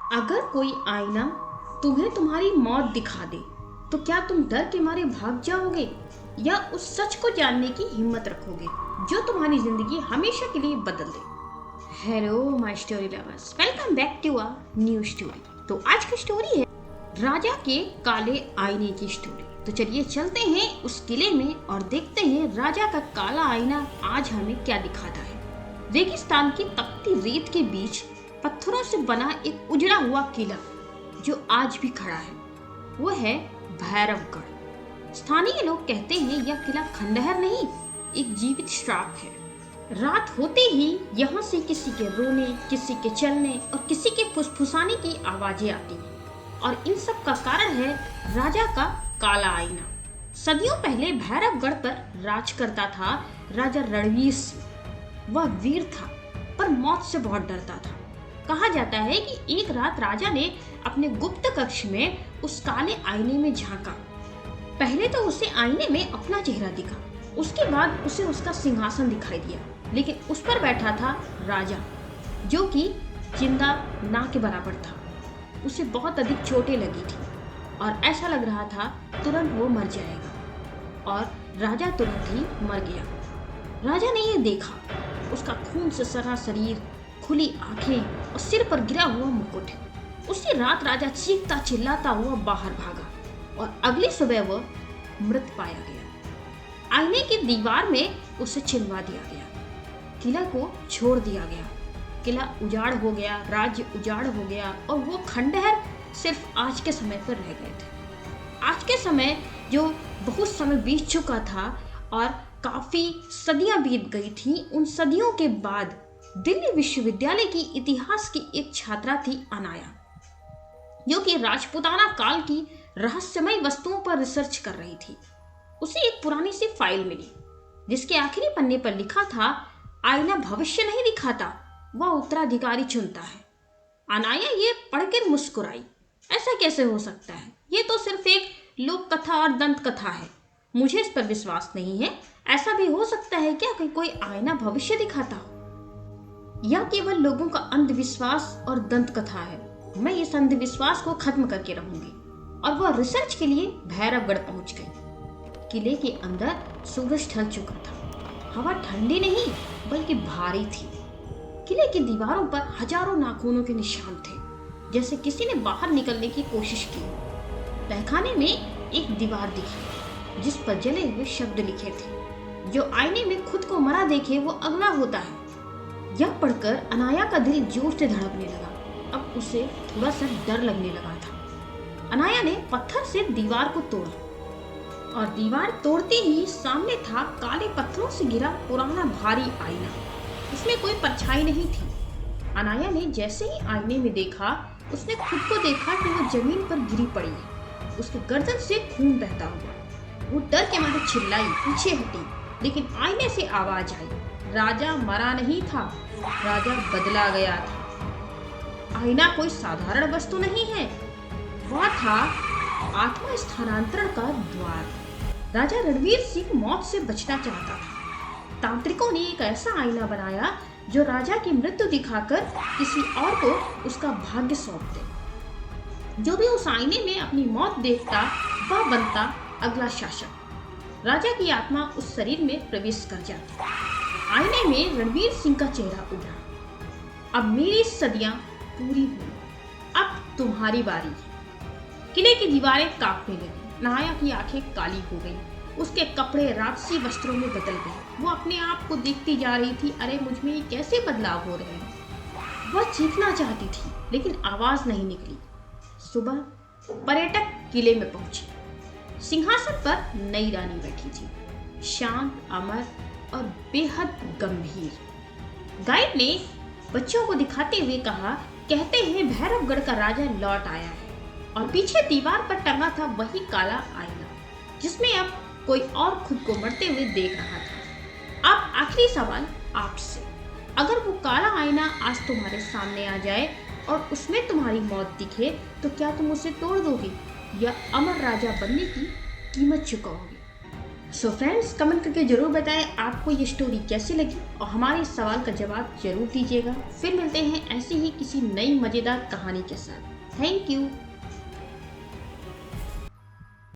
अगर कोई आईना तुम्हें तुम्हारी मौत दिखा दे तो क्या तुम डर के मारे भाग जाओगे या उस सच को जानने की हिम्मत रखोगे जो तुम्हारी जिंदगी हमेशा के लिए बदल दे। Hello my story lovers, welcome back to a new story. तो आज की स्टोरी है राजा के काले आईने की स्टोरी। तो चलिए चलते हैं उस किले में और देखते हैं राजा का काला आईना आज हमें क्या दिखाता है। रेगिस्तान की तपती रेत के बीच पत्थरों से बना एक उजड़ा हुआ किला जो आज भी खड़ा है, वो है भैरवगढ़। स्थानीय लोग कहते हैं यह किला खंडहर नहीं, एक जीवित श्राप है। रात होते ही यहाँ से किसी के रोने, किसी के चलने और किसी के फुसफुसाने की आवाजें आती हैं, और इन सब का कारण है राजा का काला आईना। सदियों पहले भैरवगढ़ पर राज करता था राजा रणवीर सिंह। वह वीर था पर मौत से बहुत डरता था। कहा जाता है कि एक रात राजा ने अपने गुप्त कक्ष में उस काले आईने में झांका। पहले तो उसे आईने में अपना चेहरा दिखा, उसके बाद उसे उसका सिंहासन दिखाई दिया, लेकिन उस पर बैठा था राजा जो कि जिंदा ना के बराबर था। उसे बहुत अधिक चोटें लगी थी और ऐसा लग रहा था तुरंत वो मर जाएगा, और राजा तुरंत ही मर गया। राजा ने यह देखा, उसका खून से सना शरीर, खुली आंखें और सिर पर गिरा हुआ मुकुट। उसी रात राजा चीखता चिल्लाता हुआ बाहर भागा और अगली सुबह वह मृत पाया गया। आईने की दीवार में उसे चिनवा दिया गया, किला को छोड़ दिया गया। किला उजाड़ हो गया, राज्य उजाड़ हो गया और वो खंडहर सिर्फ आज के समय पर रह गए थे। आज के समय जो बहुत समय बीत चुका था और काफी सदियां बीत गई थी, उन सदियों के बाद दिल्ली विश्वविद्यालय की इतिहास की एक छात्रा थी अनाया, जो कि राजपूताना काल की रहस्यमय वस्तुओं पर रिसर्च कर रही थी। उसे एक पुरानी सी फाइल मिली जिसके आखिरी पन्ने पर लिखा था, आईना भविष्य नहीं दिखाता, वह उत्तराधिकारी चुनता है। अनाया ये पढ़कर मुस्कुराई। ऐसा कैसे हो सकता है? ये तो सिर्फ एक लोक कथा और दंत कथा है, मुझे इस पर विश्वास नहीं है। ऐसा भी हो सकता है क्या कि कोई आईना भविष्य दिखाता हो? यह केवल लोगों का अंधविश्वास और दंत कथा है। मैं इस अंधविश्वास को खत्म करके रहूंगी। और वह रिसर्च के लिए भैरवगढ़ पहुंच गई। किले के अंदर सूरज ढल चुका था। हवा ठंडी नहीं बल्कि भारी थी। किले की दीवारों पर हजारों नाखूनों के निशान थे, जैसे किसी ने बाहर निकलने की कोशिश की। तहखाने में एक दीवार दिखी जिस पर जले हुए शब्द लिखे थे, जो आईने में खुद को मरा देखे वो अगला होता है। यह पढ़कर अनाया का दिल जोर से धड़कने लगा। अब उसे थोड़ा सा डर लगने लगा था। अनाया ने पत्थर से दीवार को तोड़ा, और दीवार तोड़ते ही सामने था काले पत्थरों से घिरा पुराना भारी आईना। इसमें कोई परछाई नहीं थी। अनाया ने जैसे ही आईने में देखा, उसने खुद को देखा कि वो जमीन पर गिरी पड़ी है, उसके गर्दन से खून बहता हुआ। वो डर के मारे चिल्लाई, पीछे हटी, लेकिन आईने से आवाज आई, राजा मरा नहीं था, राजा बदला गया था। आईना कोई साधारण वस्तु नहीं है, वह था आत्मा स्थानांतरण का द्वार। राजा रणवीर सिंह मौत से बचना चाहता था। तांत्रिकों ने एक ऐसा आईना बनाया जो राजा की मृत्यु दिखाकर किसी और को उसका भाग्य सौंप दे। जो भी उस आईने में अपनी मौत देखता, वह बनता अगला शासक। राजा की आत्मा उस शरीर में प्रवेश कर जाती। आईने में रणवीर सिंह का चेहरा उभरा। अब मेरी सदियां पूरी हुई, अब तुम्हारी बारी। किले की दीवारें कांपने लगी। अनाया की आंखें काली हो गई, उसके कपड़े राजसी वस्त्रों में बदल गए। वो अपने आप को देखती जा रही थी, अरे मुझ में ये कैसे बदलाव हो रहे हैं। वह चीखना चाहती थी लेकिन आवाज नहीं निकली। सुबह पर्यटक किले में पहुंचे। सिंहासन पर नई रानी बैठी थी, शांत, अमर और बेहद गंभीर। गाइड ने बच्चों को दिखाते हुए कहा, कहते हैं भैरवगढ़ का राजा लौट आया है। और पीछे दीवार पर टंगा था वही काला आईना, जिसमें अब कोई और खुद को मरते हुए देख रहा था। अब आखिरी सवाल आपसे, अगर वो काला आईना आज तुम्हारे सामने आ जाए और उसमें तुम्हारी मौत दिखे, तो क्या तुम उसे तोड़ दोगे या अमर राजा बनने की कीमत चुकाओगे? सो फ्रेंड्स, कमेंट करके जरूर बताएं आपको ये स्टोरी कैसी लगी और हमारे सवाल का जवाब जरूर दीजिएगा। फिर मिलते हैं ऐसी ही किसी नई मजेदार कहानी के साथ। Thank you.